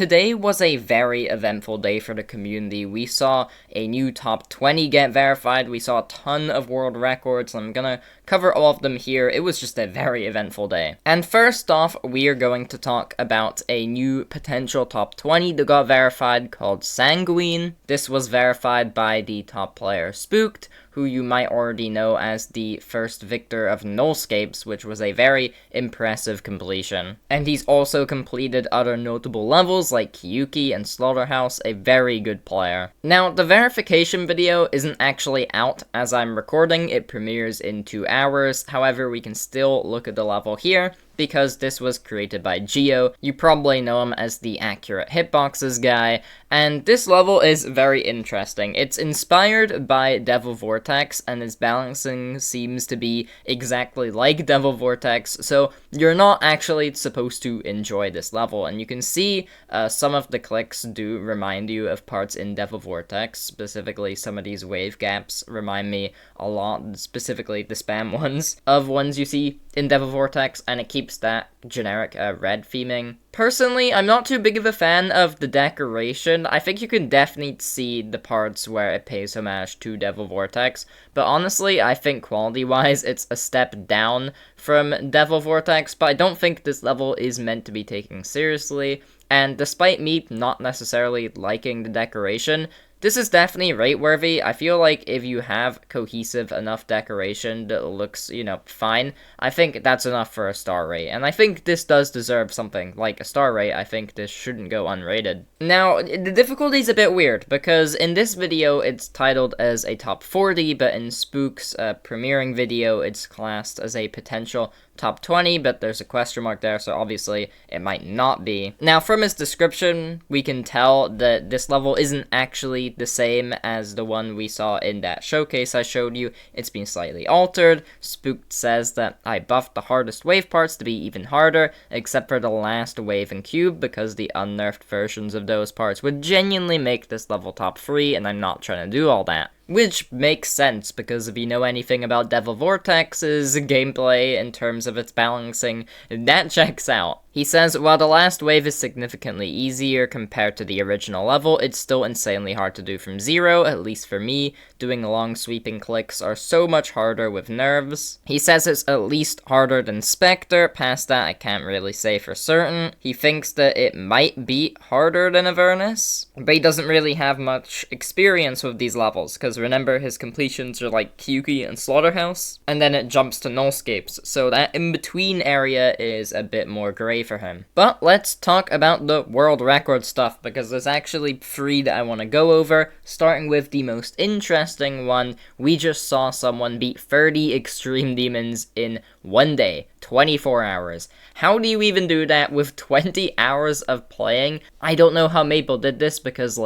Today was a very eventful day for the community. We saw a new top 20 get verified, we saw a ton of world records, I'm gonna cover all of them here. It was just a very eventful day. And first off, we are going to talk about a new potential top 20 that got verified called Sanguine. This was verified by the top player Spooked, who you might already know as the first victor of Nullscapes, which was a very impressive completion. And he's also completed other notable levels like Kyuki and Slaughterhouse, a very good player. Now, the verification video isn't actually out as I'm recording, it premieres in 2 hours, however we can still look at the level here, because this was created by Geo. You probably know him as the accurate hitboxes guy, and this level is very interesting. It's inspired by Devil Vortex, and its balancing seems to be exactly like Devil Vortex, so you're not actually supposed to enjoy this level, and you can see some of the clicks do remind you of parts in Devil Vortex. Specifically, some of these wave gaps remind me a lot, specifically the spam ones, of ones you see in Devil Vortex, and it keeps that generic red theming. Personally, I'm not too big of a fan of the decoration. I think you can definitely see the parts where it pays homage to Devil Vortex, but honestly, I think quality-wise, it's a step down from Devil Vortex, but I don't think this level is meant to be taken seriously, and despite me not necessarily liking the decoration, this is definitely rate-worthy. I feel like if you have cohesive enough decoration that looks, fine, I think that's enough for a star rate. And I think this does deserve something like a star rate. I think this shouldn't go unrated. Now, the difficulty's a bit weird, because in this video, it's titled as a top 40, but in Spook's premiering video, it's classed as a potential top 20, but there's a question mark there, so obviously it might not be. Now, from his description, we can tell that this level isn't actually the same as the one we saw in that showcase I showed you. It's been slightly altered. Spooked says that I buffed the hardest wave parts to be even harder, except for the last wave and cube, because the unnerfed versions of those parts would genuinely make this level top 3, and I'm not trying to do all that. Which makes sense, because if you know anything about Devil Vortex's gameplay in terms of its balancing, that checks out. He says, while the last wave is significantly easier compared to the original level, it's still insanely hard to do from zero, at least for me. Doing long sweeping clicks are so much harder with nerves. He says it's at least harder than Spectre. Past that, I can't really say for certain. He thinks that it might be harder than Avernus, but he doesn't really have much experience with these levels, because remember, his completions are like Kyuki and Slaughterhouse, and then it jumps to Nullscapes, so that in-between area is a bit more gray for him. But let's talk about the world record stuff, because there's actually 3 that I want to go over, starting with the most interesting one. We just saw someone beat 30 extreme demons in 1 day, 24 hours. How do you even do that with 20 hours of playing? I don't know how Maple did this, because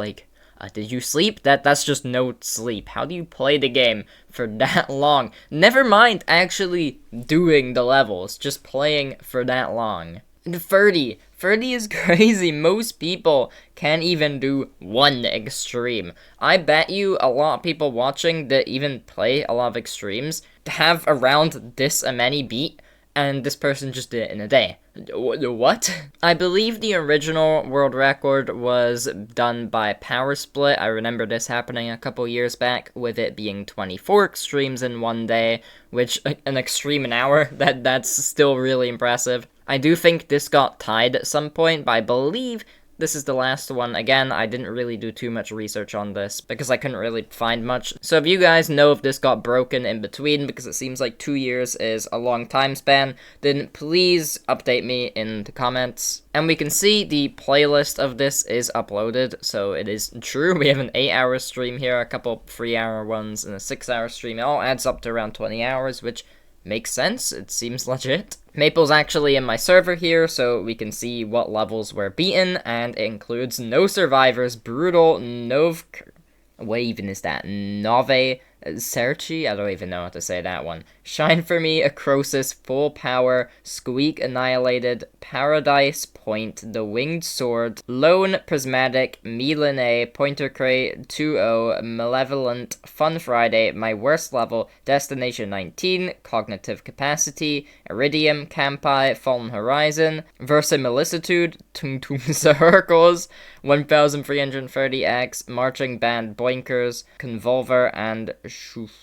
did you sleep? That's just no sleep. How do you play the game for that long? Never mind actually doing the levels, just playing for that long. 30 is crazy. Most people can't even do 1 extreme. I bet you a lot of people watching that even play a lot of extremes have around this many beat, and this person just did it in a day. What? I believe the original world record was done by Power Split. I remember this happening a couple years back, with it being 24 extremes in 1 day, which, an extreme an hour, that's still really impressive. I do think this got tied at some point, but I believe this is the last one. Again, I didn't really do too much research on this, because I couldn't really find much. So if you guys know if this got broken in between, because it seems like 2 years is a long time span, then please update me in the comments. And we can see the playlist of this is uploaded, so it is true. We have an 8-hour stream here, a couple 3-hour ones, and a 6-hour stream. It all adds up to around 20 hours, which makes sense. It seems legit. Maple's actually in my server here, so we can see what levels were beaten, and it includes No Survivors, Brutal, what even is that? Nove, Serchi? I don't even know how to say that one. Shine for Me, Acrosis, Full Power, Squeak Annihilated, Paradise Point, The Winged Sword, Lone Prismatic, Milene, Pointer Crate, 2-0, Malevolent, Fun Friday, My Worst Level, Destination 19, Cognitive Capacity, Iridium, Campi, Fallen Horizon, Versimilitude, Tung Tung Circles, 1330X, Marching Band Boinkers, Convolver, and Shukufuku.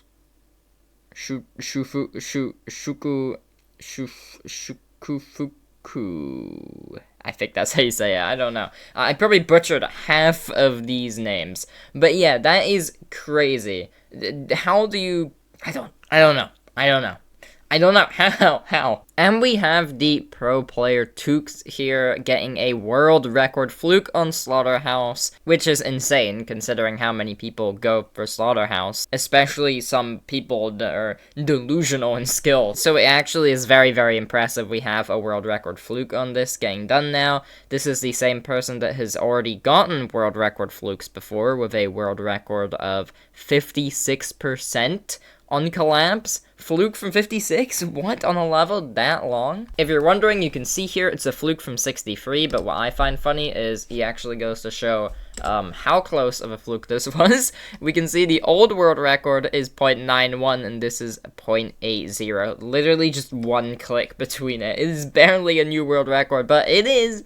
I think that's how you say it. I don't know. I probably butchered half of these names. But yeah, that is crazy. How do you... I don't know. I don't know. How? And we have the pro player Tukes here getting a world record fluke on Slaughterhouse, which is insane considering how many people go for Slaughterhouse, especially some people that are delusional in skill. So it actually is very, very impressive we have a world record fluke on this getting done now. This is the same person that has already gotten world record flukes before with a world record of 56% on collapse. Fluke from 56? What? On a level that long? If you're wondering, you can see here it's a fluke from 63, but what I find funny is he actually goes to show how close of a fluke this was. We can see the old world record is 0.91 and this is 0.80. Literally just one click between it. It is barely a new world record, but it is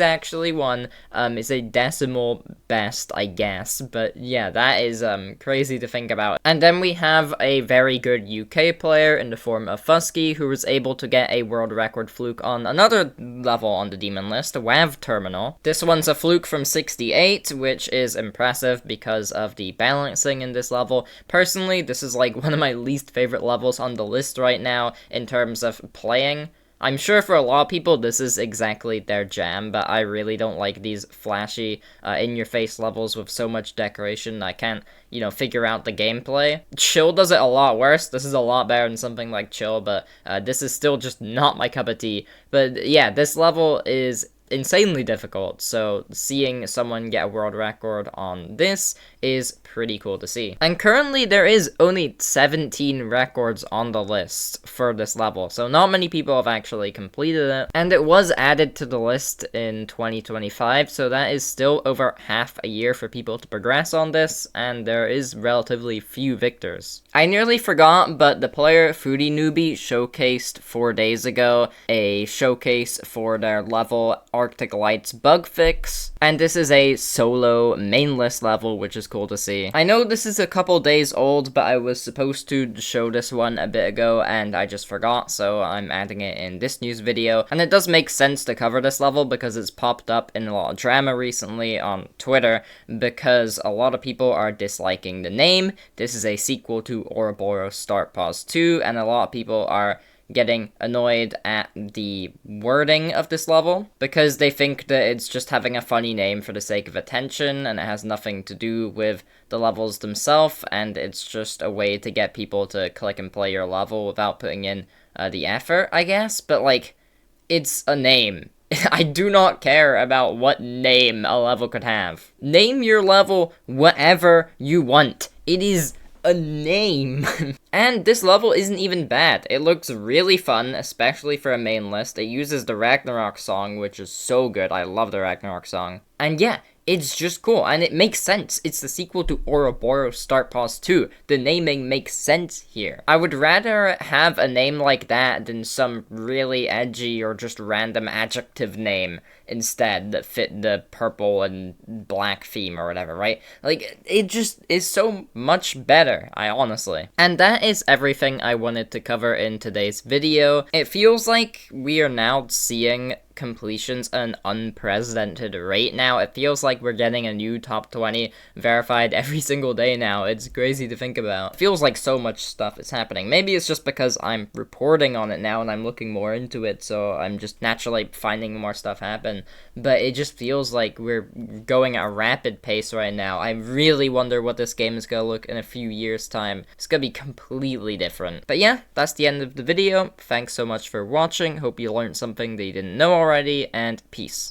actually one. It's a decimal best, I guess, but yeah, that is crazy to think about. And then we have a very good UK player in the form of Fusky, who was able to get a world record fluke on another level on the demon list, WAV Terminal. This one's a fluke from 68, which is impressive because of the balancing in this level. Personally, this is like one of my least favorite levels on the list right now in terms of playing. I'm sure for a lot of people this is exactly their jam, but I really don't like these flashy, in-your-face levels with so much decoration. I can't, figure out the gameplay. Chill does it a lot worse. This is a lot better than something like Chill, but this is still just not my cup of tea. But yeah, this level is insanely difficult, so seeing someone get a world record on this is pretty cool to see. And currently there is only 17 records on the list for this level, so not many people have actually completed it, and it was added to the list in 2025, so that is still over half a year for people to progress on this, and there is relatively few victors. I nearly forgot, but the player Foodie Newbie showcased 4 days ago a showcase for their level Arctic Lights bug fix, and this is a solo main list level, which is cool to see. I know this is a couple days old, but I was supposed to show this one a bit ago and I just forgot, so I'm adding it in this news video. And it does make sense to cover this level because it's popped up in a lot of drama recently on Twitter because a lot of people are disliking the name. This is a sequel to Ouroboros Start Pause 2, and a lot of people are getting annoyed at the wording of this level because they think that it's just having a funny name for the sake of attention and it has nothing to do with the levels themselves, and it's just a way to get people to click and play your level without putting in the effort, I guess. But like, it's a name. I do not care about what name a level could have. Name your level whatever you want. It is a name. And this level isn't even bad. It looks really fun, especially for a main list. It uses the Ragnarok song, which is so good. I love the Ragnarok song. And yeah, it's just cool, and it makes sense. It's the sequel to Ouroboros Start Pause 2. The naming makes sense here. I would rather have a name like that than some really edgy or just random adjective name instead that fit the purple and black theme or whatever, right? Like, it just is so much better, honestly. And that is everything I wanted to cover in today's video. It feels like we are now seeing completions at an unprecedented rate now. It feels like we're getting a new top 20 verified every single day now. It's crazy to think about. It feels like so much stuff is happening. Maybe it's just because I'm reporting on it now and I'm looking more into it, so I'm just naturally finding more stuff happen. But it just feels like we're going at a rapid pace right now. I really wonder what this game is gonna look in a few years' time. It's gonna be completely different. But yeah, that's the end of the video. Thanks so much for watching. Hope you learned something that you didn't know already, and peace.